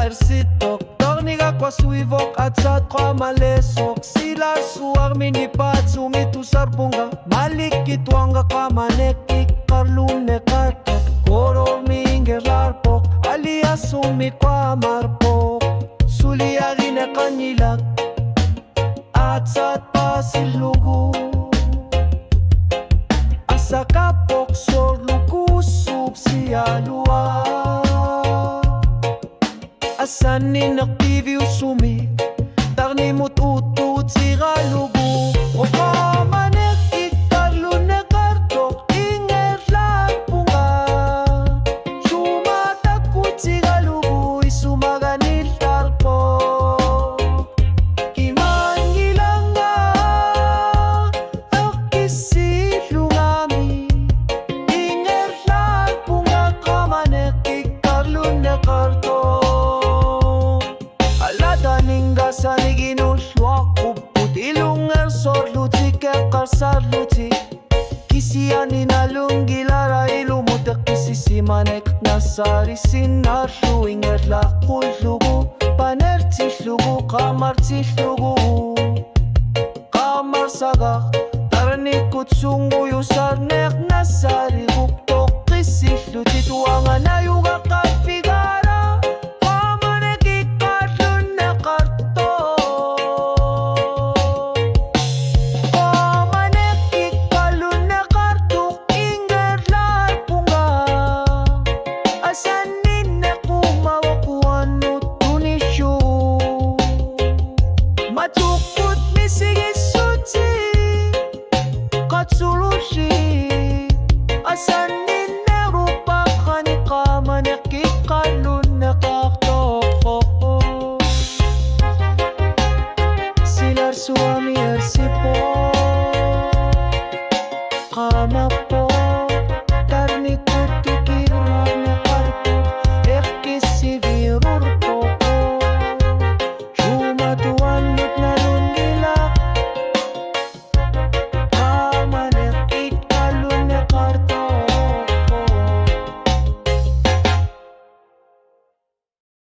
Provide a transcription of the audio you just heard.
ersitok Torniga kwa suivok at sa kwa malesok Sila suar minipat sumitu sarpunga Malikit wanga kamanek ikarlune kartok Koro mingerarpok alias sumikwa marpok Suliarine kanilak at sa pasilugu Asa kapok sorluku subsialua Asan inaktivi usumi Tarnimut utut siralugu Okamanek ikarlune kartok Inger lapunga Sumatakut siralugu Isumaganil tarpo Kiman gilanga Akisilungami Inger lapunga Kamanek ikarlune kartok Sani ginulwak kuput ilungar sorluti kekar sarluti Kisiani nalunggilara ilumutak kisisimanek nasarisin arluingar lakul lugu Panertis lugu kamartis lugu Kamar sagak taranikut sungguyu sarnek nasari guktok kisisluti tuangan ayuga kafigara Matukut misigisuti Katsulushi Asanin nerupa kanikama Nakikalun nakaktok Silar suami ersipo Kama po Tarnikut tikirwa nakarpo Ekisivirurpo